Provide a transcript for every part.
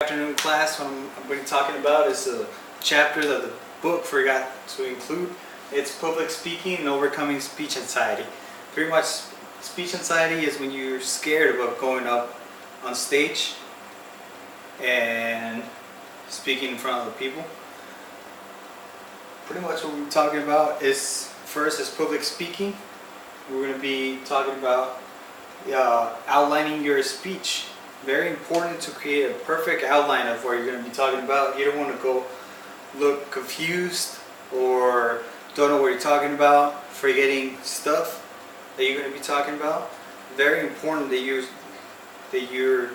Afternoon class, what I'm going to be talking about is a chapter that the book forgot to include. It's public speaking and overcoming speech anxiety. Pretty much speech anxiety is when you're scared about going up on stage and speaking in front of other people. Pretty much what we're talking about is first is public speaking. We're going to be talking about outlining your speech. Very important to create a perfect outline of what you're going to be talking about. You don't want to go look confused or don't know what you're talking about, forgetting stuff that you're going to be talking about. Very important that you're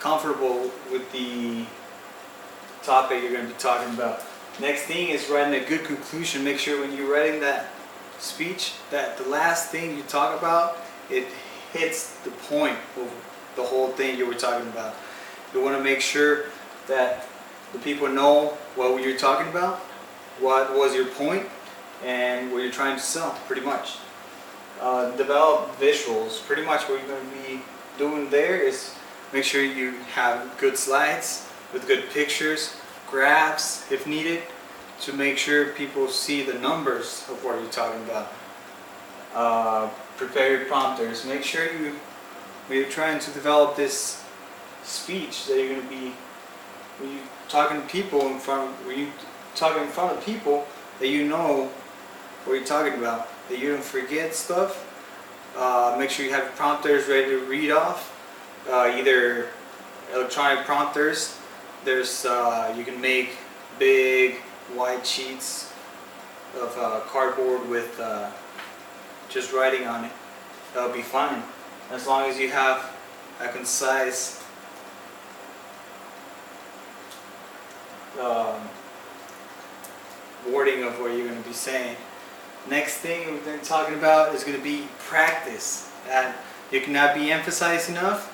comfortable with the topic you're going to be talking about. Next thing is writing a good conclusion. Make sure when you're writing that speech that the last thing you talk about, it hits the point of the whole thing you were talking about. You want to make sure that the people know what you're talking about, what was your point, and what you're trying to sell, pretty much. Develop visuals. Pretty much what you're going to be doing there is make sure you have good slides with good pictures, graphs if needed, to make sure people see the numbers of what you're talking about. Prepare your prompters. Make sure when you're trying to develop this speech that you're going to be, when you're talking to people when you talking in front of people, that you know what you're talking about, that you don't forget stuff. Make sure you have your prompters ready to read off. Either electronic prompters. There's you can make big white sheets of cardboard with just writing on it. That'll be fine, as long as you have a concise wording of what you're going to be saying. Next thing we're going to be talking about is going to be practice. And you cannot be emphasized enough.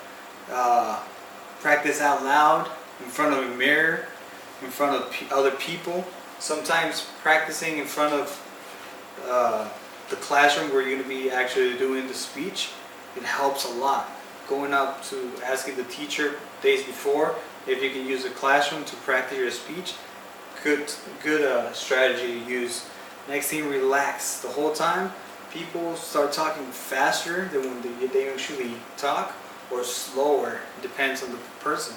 Practice out loud, in front of a mirror, in front of other people. Sometimes practicing in front of the classroom where you're going to be actually doing the speech, it helps a lot. Going up to asking the teacher days before if you can use a classroom to practice your speech, good strategy to use. Next thing, relax the whole time. People start talking faster than when they usually talk, or slower, depends on the person.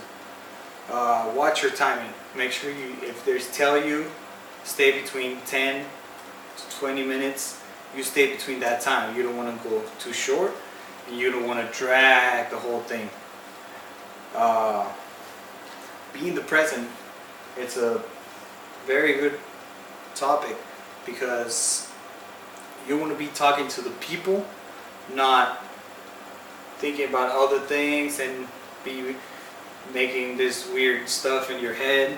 Watch your timing. Make sure if they tell you stay between 10 to 20 minutes, you stay between that time. You don't want to go too short, and you don't want to drag the whole thing. Be in the present. It's a very good topic because you want to be talking to the people, not thinking about other things and be making this weird stuff in your head,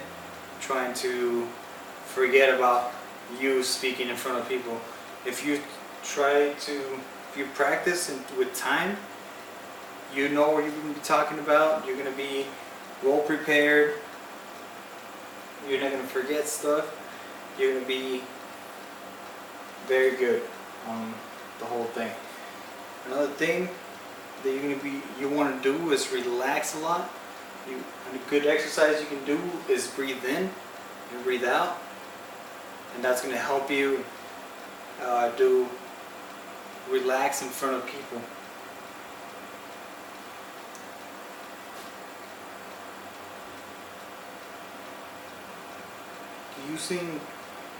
trying to forget about you speaking in front of people. If you practice with time, you know what you're going to be talking about. You're going to be well prepared. You're not going to forget stuff. You're going to be very good on the whole thing. Another thing that you want to do is relax a lot. A good exercise you can do is breathe in and breathe out, and that's going to help you relax in front of people.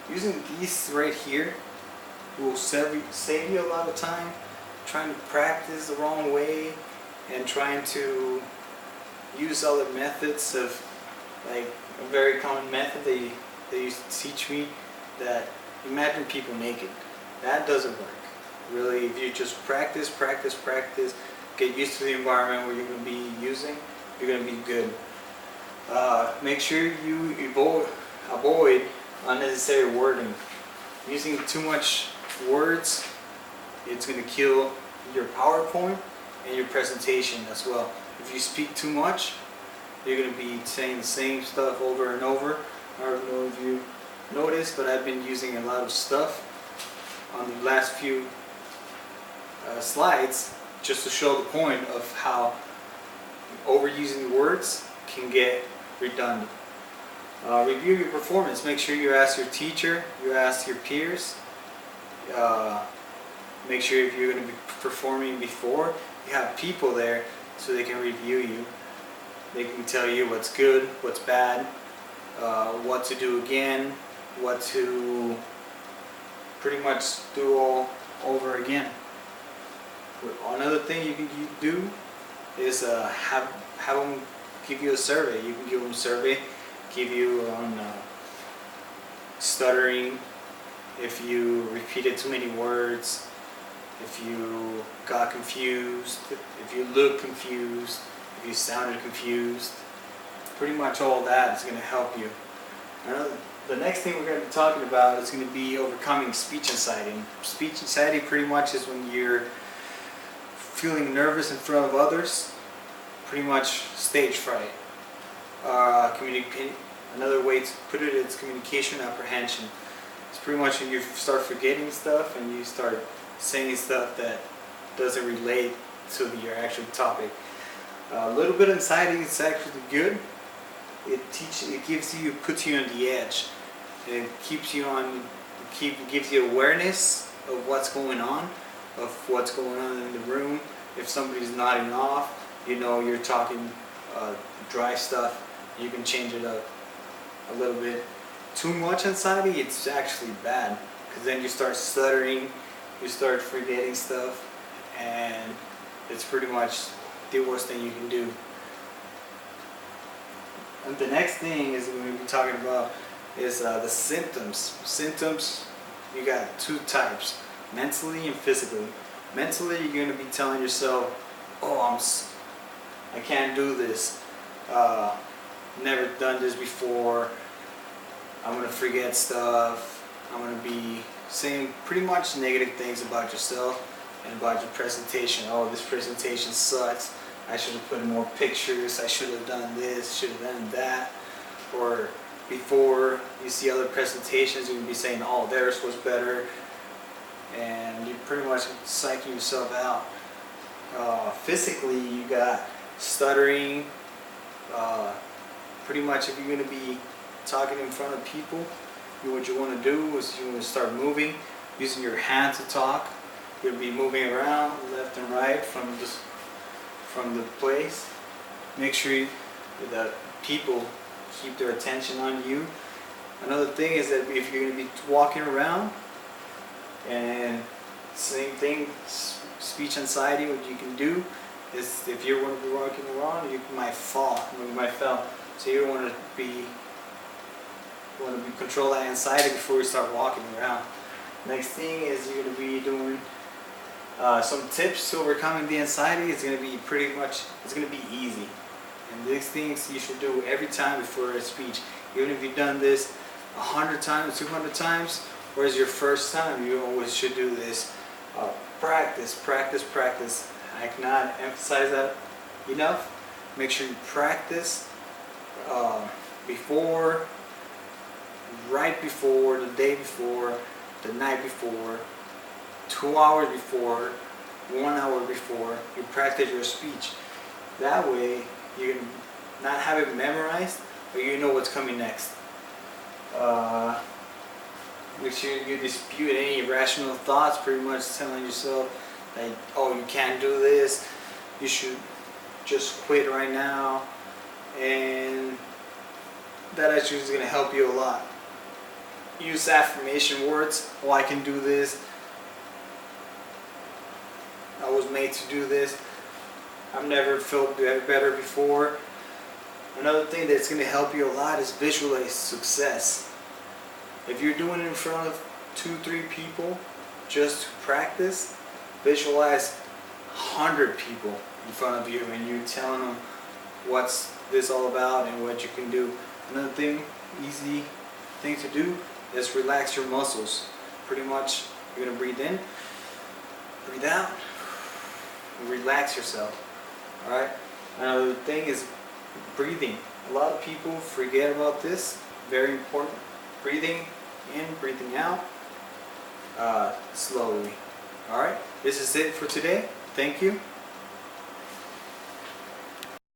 Using these right here will save you a lot of time trying to practice the wrong way and trying to use other methods of, like a very common method they used to teach me, that imagine people naked. That doesn't work. Really, if you just practice, get used to the environment where you're going to be using, you're going to be good. Make sure you avoid unnecessary wording. Using too much words, it's going to kill your PowerPoint and your presentation as well. If you speak too much, you're going to be saying the same stuff over and over. I don't know if you noticed, but I've been using a lot of stuff on the last few slides just to show the point of how overusing the words can get redundant. Review your performance. Make sure you ask your teacher, you ask your peers. Make sure if you're going to be performing before, you have people there so they can review you. They can tell you what's good, what's bad, what to do again, what to pretty much do all over again. Another thing you can do is have them give you a survey. You can give them a survey, give you on stuttering, if you repeated too many words, if you got confused, if you looked confused, if you sounded confused. Pretty much all that is going to help you. The next thing we're going to be talking about is going to be overcoming speech anxiety. Speech anxiety pretty much is when you're feeling nervous in front of others, pretty much stage fright. Another way to put it is communication apprehension. It's pretty much when you start forgetting stuff and you start saying stuff that doesn't relate to your actual topic. A little bit of anxiety is actually good. It puts you on the edge. It gives you awareness of what's going on in the room. If somebody's nodding off, you know you're talking dry stuff. You can change it up a little bit. Too much anxiety, it's actually bad, because then you start stuttering, you start forgetting stuff, and it's pretty much the worst thing you can do. And the next thing is we're going to be talking about is the symptoms. Symptoms, you got two types, mentally and physically. Mentally, you're going to be telling yourself, oh, I can't do this. Never done this before. I'm going to forget stuff. I'm going to be saying pretty much negative things about yourself and about your presentation. Oh, this presentation sucks. I should have put in more pictures. I should have done this, should have done that. Or before you see other presentations, you're going to be saying, oh, theirs was better. And you're pretty much psyching yourself out. Physically, you got stuttering. Pretty much if you're going to be talking in front of people, what you want to do is you want to start moving, using your hand to talk. You're going to be moving around left and right from the place. Make sure that people keep their attention on you. Another thing is that if you're going to be walking around, and same thing, speech anxiety, what you can do is if you're going to be walking around, you might fall. You might fall. So you want to control that anxiety before you start walking around. Next thing is you're going to be doing some tips to overcoming the anxiety. It's going to be easy. And these things you should do every time before a speech. Even if you've done this 100 times, 200 times, or it's your first time, you always should do this. Practice, practice, practice. I cannot emphasize that enough. Make sure you practice before, right before, the day before, the night before, 2 hours before, 1 hour before. You practice your speech. That way you can not have it memorized, but you know what's coming next. Make sure you dispute any irrational thoughts, pretty much telling yourself that, oh, you can't do this, you should just quit right now, and that actually is going to help you a lot. Use affirmation words. Oh, I can do this. I was made to do this. I've never felt better before. Another thing that's going to help you a lot is visualize success. If you're doing it in front of 2-3 people just to practice, visualize 100 people in front of you and you're telling them what's this all about and what you can do. Another thing, easy thing to do is relax your muscles. Pretty much you're going to breathe in, breathe out, and relax yourself. Alright? Another thing is breathing. A lot of people forget about this. Very important. Breathing in, breathing out, slowly. Alright? This is it for today. Thank you.